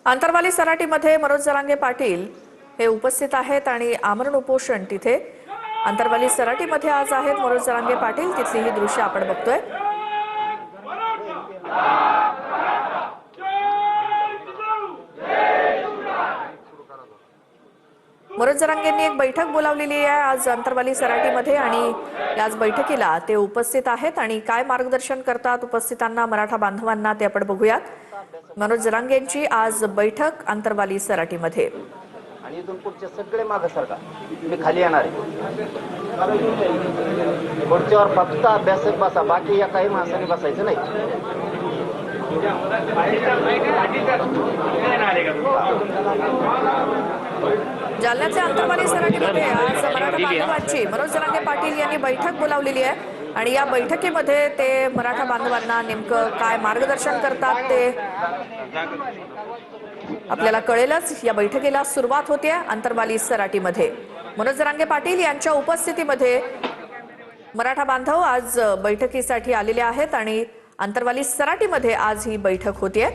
आंतरवाली सराटीमध्ये मनोज जरांगे पाटील हे उपस्थित आहेत आणि आमरण उपोषण तिथे आंतरवाली सराटीमध्ये आज आहेत मनोज जरांगे पाटील। तिथली ही दृश्य आपण बघतोय। मनोज जरांगेंनी एक बैठक बोलावलेली आहे आज आंतरवाली सराटीमध्ये आणि याच बैठकीला ते उपस्थित आहेत आणि काय मार्गदर्शन करतात उपस्थितांना मराठा बांधवांना ते आपण बघूयात। मनोज जरांगेंची आज बैठक आंतरवाली सराटीमध्ये आणि इथून पुढचे सगळे मागे सरका मी खाली येणार आहे। पुढच्यावर फक्त अभ्यासक बसा, बाकी या काही माणसाने बसायचं नाही। जालन्याच्या आंतरवाली सराटीमध्ये आज मराठा बांधवांची मनोज जरांगे पाटील यांनी बैठक बोलावलेली आहे आणि या बैठकीमध्ये ते मराठा बांधवांना नेमकं काय मार्गदर्शन करतात ते आपल्याला कळेलच। या बैठकीला सुरुवात होते आंतरवाली सराटीमध्ये। मनोज जरांगे पाटील यांच्या उपस्थितीमध्ये मराठा बांधव आज बैठकीसाठी आलेले आहेत आणि आंतरवाली सराटीमध्ये आज ही बैठक होते।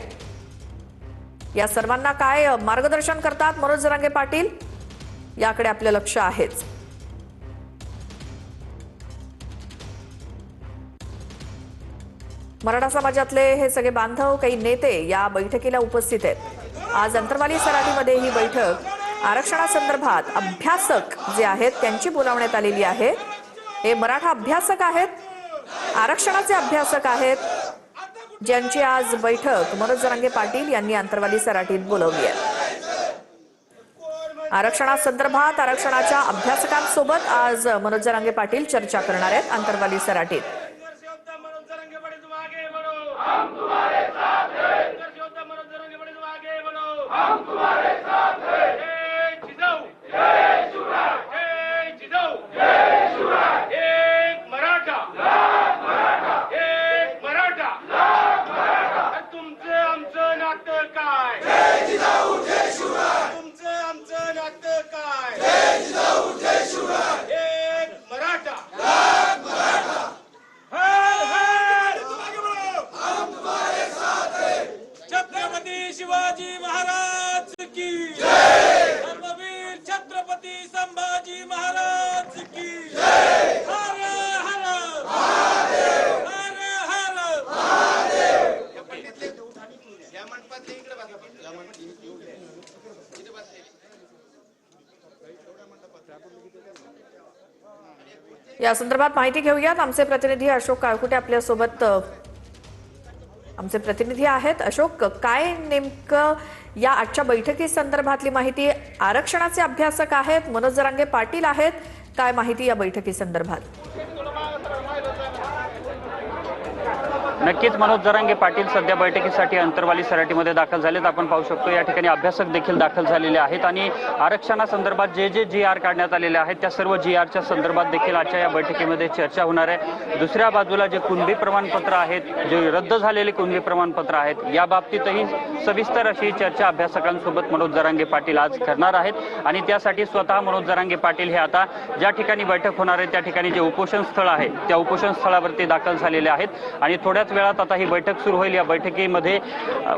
या सर्वांना काय मार्गदर्शन करतात मनोज जरांगे पाटील याकडे आपलं लक्ष आहेच। मराठा समाजातले हे सगळे बांधव काही नेते या बैठकीला उपस्थित आहेत। आज आंतरवाली सराटीमध्ये ही बैठक आरक्षणासंदर्भात अभ्यासक जे आहेत त्यांची बोलावण्यात आलेली आहे। हे मराठा अभ्यासक आहेत, आरक्षणाचे अभ्यासक आहेत, ज्यांची आज बैठक मनोज जरांगे पाटील यांनी आंतरवाली सराटीत बोलावली आहे। आरक्षणासंदर्भात आरक्षणाच्या अभ्यासकांसोबत आज मनोज जरांगे पाटील चर्चा करणार आहेत आंतरवाली सराटीत। शिवाजी महाराज की जय। धर्मवीर छत्रपति संभाजी महाराज की जय। हर हर महादेव, हर हर महादेव। या संदर्भात माहिती घेऊयात। आमचे प्रतिनिधी अशोक काळकुटे आपल्या सोबत आमचे प्रतिनिधी आहेत। अशोक, काय नेमकं या आजच्या बैठकी संदर्भातली माहिती? आरक्षणाचे अभ्यासक आहेत मनोज जरांगे पाटील आहेत, काय माहिती या बैठकी संदर्भात? नक्कीच मनोज जरांगे पाटील सध्या बैठकीसाठी अंतरवाली सराटीमध्ये दाखल झालेत। आपण पाहू शकतो या ठिकाणी अभ्यासक देखील दाखल झालेले आहेत आणि आरक्षणासंदर्भात जे GR काढण्यात आलेले आहेत त्या सर्व GRच्या संदर्भात देखील आजच्या या बैठकीमध्ये चर्चा होणार आहे। दुसऱ्या बाजूला जे कुणबी प्रमाणपत्र आहेत, जे रद्द झालेले कुणबी प्रमाणपत्र आहेत, या बाबतीतही सविस्तर अशी चर्चा अभ्यासकांसोबत मनोज जरांगे पाटील आज करणार आहेत आणि त्यासाठी स्वतः मनोज जरांगे पाटील हे आता ज्या ठिकाणी बैठक होणार आहे त्या ठिकाणी जे उपोषण स्थळ आहे त्या उपोषण स्थळावरती दाखल झालेले आहेत आणि थोड्याच वेळात आता ही बैठक सुरू होईल। या बैठकीमध्ये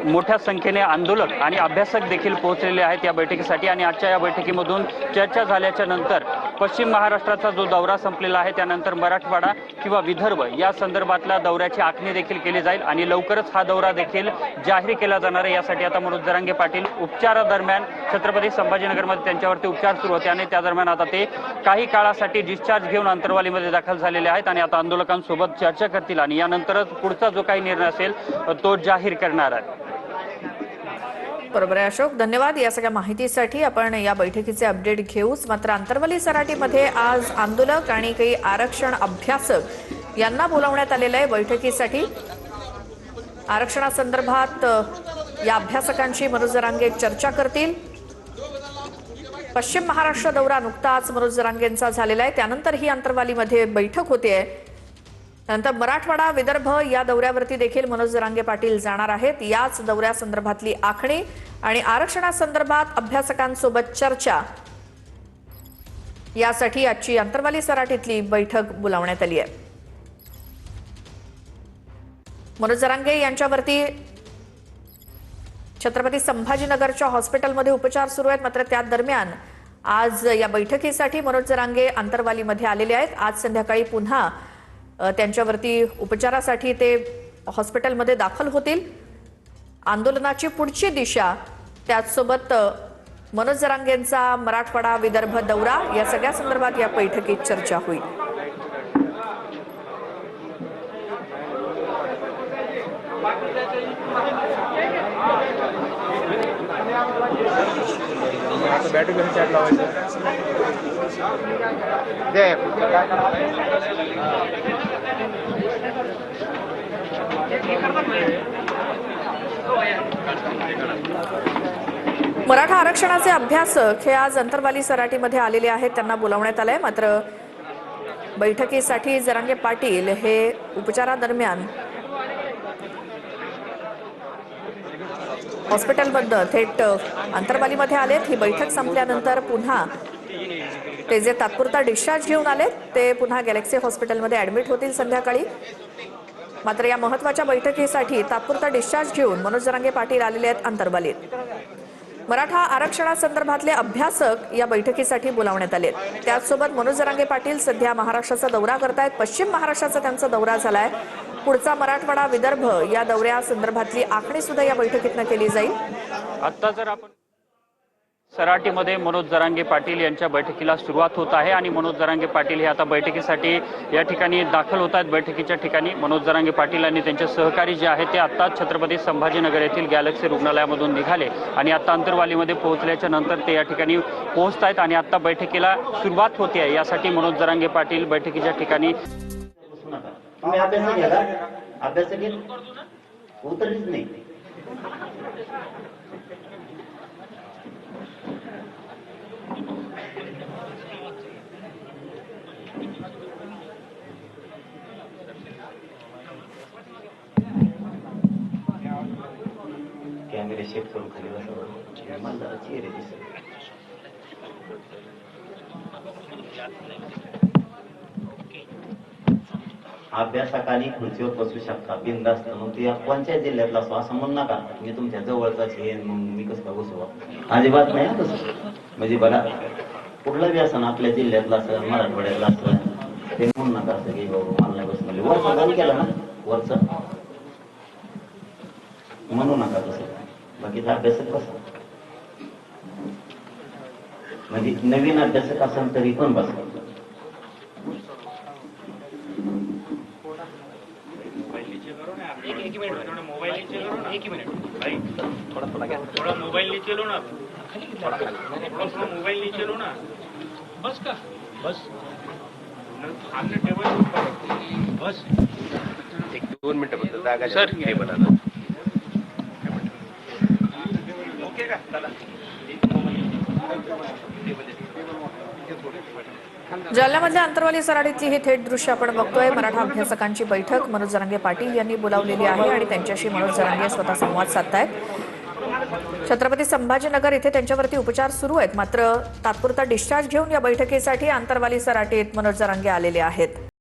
मोठ्या संख्येने आंदोलक आणि अभ्यासक देखील पोहोचलेले आहेत या बैठकीसाठी आणि आजच्या या बैठकीमधून चर्चा झाल्याच्या नंतर पश्चिम महाराष्ट्राचा जो दौरा संपलेला आहे त्यानंतर मराठवाडा किंवा विदर्भ या संदर्भातल्या दौऱ्याची आखणी देखील केली जाईल आणि लवकरच हा दौरा देखील जाहीर केला जाणार आहे। यासाठी आता मनोज जरांगे पाटील उपचारादरम्यान छत्रपती संभाजीनगरमध्ये त्यांच्यावरती उपचार सुरू होते आणि त्या दरम्यान आता ते काही काळासाठी डिस्चार्ज घेऊन अंतरवालीमध्ये दाखल झालेले आहेत आणि आता आंदोलकांसोबत चर्चा करतील आणि यानंतरच पुढचा जो काही निर्णय असेल तो जाहीर करणार आहे। बरोबर आहे अशोक, धन्यवाद या सगळ्या माहितीसाठी। आपण या बैठकीचे अपडेट घेऊच। मात्र आंतरवाली सराटीमध्ये आज आंदोलक आणि काही आरक्षण अभ्यासक यांना बोलावण्यात आलेलं आहे बैठकीसाठी। आरक्षणासंदर्भात या अभ्यासकांशी मनोज जरांगे चर्चा करतील। पश्चिम महाराष्ट्र दौरा नुकताच मनोज जरांगेंचा झालेला आहे, त्यानंतर ही आंतरवालीमध्ये बैठक होते। त्यानंतर मराठवाडा विदर्भ या दौऱ्यावरती देखील मनोज जरांगे पाटील जाणार आहेत। याच दौऱ्यासंदर्भातली आखणी आणि आरक्षणासंदर्भात अभ्यासकांसोबत चर्चा यासाठी आजची आंतरवाली सराटीतली बैठक बोलावण्यात आली आहे। मनोज जरांगे यांच्यावरती छत्रपती संभाजीनगरच्या हॉस्पिटलमध्ये उपचार सुरू आहेत, मात्र त्या दरम्यान आज या बैठकीसाठी मनोज जरांगे आंतरवालीमध्ये आलेले आहेत। आज संध्याकाळी पुन्हा त्यांच्यावरती उपचारासाठी ते हॉस्पिटलमध्ये दाखल होतील। आंदोलनाची पुढची दिशा, त्याचसोबत मनोज जरांगेंचा मराठवाडा विदर्भ दौरा, या सगळ्या संदर्भात या बैठकीत चर्चा होईल। बॅटरी कधी चार्ज लावायचं मराठा आरक्षणाचे अभ्यासक हे आज अंतरवाली सराटीमध्ये आलेले आहेत, त्यांना बोलावण्यात आलंय। मात्र बैठकीसाठी जरांगे पाटील हे उपचारादरम्यान हॉस्पिटलमध्ये थेट अंतरवालीमध्ये आलेत। ही बैठक संपल्यानंतर पुन्हा ते जे तात्पुरता डिस्चार्ज घेऊन आलेत ते पुन्हा गॅलेक्सी हॉस्पिटलमध्ये ऍडमिट होतील संध्याकाळी। मात्र या महत्त्वाच्या बैठकीसाठी तात्पुरता डिस्चार्ज घेऊन मनोज जरांगे पाटील आलेले आहेत अंतरवालीत। मराठा आरक्षणासंदर्भातले अभ्यासक या बैठकीसाठी बोलावण्यात आले। त्याचसोबत मनोज जरांगे पाटील सध्या महाराष्ट्राचा दौरा करतायत। पश्चिम महाराष्ट्राचा त्यांचा दौरा झालाय। पुढचा मराठवाडा विदर्भ या दौऱ्यासंदर्भातली आखणी सुद्धा या बैठकीतनं केली जाईल। आता जर आपण सराटीमध्ये मनोज जरांगे पाटील यांच्या बैठकीला सुरुवात होत आहे आणि मनोज जरांगे पाटील हे आता बैठकीसाठी या ठिकाणी दाखल होत आहेत। बैठकीच्या ठिकाणी मनोज जरांगे पाटील आणि त्यांचे सहकारी जे आहेत ते आता छत्रपती संभाजीनगर येथील गॅलेक्सी रुग्णालयामधून निघाले आणि आता अंतरवालीमध्ये पोहोचल्याच्या नंतर ते या ठिकाणी पोहोचत आहेत आणि आता बैठकीला सुरुवात होते आहे। यासाठी मनोज जरांगे पाटील बैठकीच्या ठिकाणी तुम्ही अभ्यास केला, अभ्यास केला उतरलीच नाही। कॅमेरे शिफ्ट करून खाली बसवलं, मला चेहरे दिसत। अभ्यासकांनी खुर्चीवर बसू शकता बिनधास्त, मग ते कोणत्या जिल्ह्यातला असो असं म्हणू नका मी तुमच्या जवळचाच आहे मग मी कसं का बसू, अजिबात नाही तसं। म्हणजे बघा कुठलं बी असं आपल्या जिल्ह्यातलं असं मराठवाड्यातलं असं ते म्हणू नका असं की बाबा मला नाही बस म्हणजे वरचं गाणी केलं ना वरचं म्हणू नका तसं। बाकीचा अभ्यासक बसा, म्हणजे नवीन अभ्यासक असेल तरी पण बसा। एक मिनट भाई, थोड़ा मोबाइल नीचे लो ना, थोड़ा मोबाइल नीचे लो ना। बस का बस हमने टेबल बस 1-2 मिनिटं जागा सर हे बना ओके का चला। जालन्यामधल्या अंतरवाली सराटीतली ही थेट दृश्य आपण बघतोय। मराठा अभ्यासकांची बैठक मनोज जरांगे पाटील यांनी बोलावलेली आहे आणि त्यांच्याशी मनोज जरांगे स्वतः संवाद साधतायत। छत्रपती संभाजीनगर इथे त्यांच्यावरती उपचार सुरू आहेत, मात्र तात्पुरता डिस्चार्ज घेऊन या बैठकीसाठी अंतरवाली सराटीत मनोज जरांगे आलेले आहेत।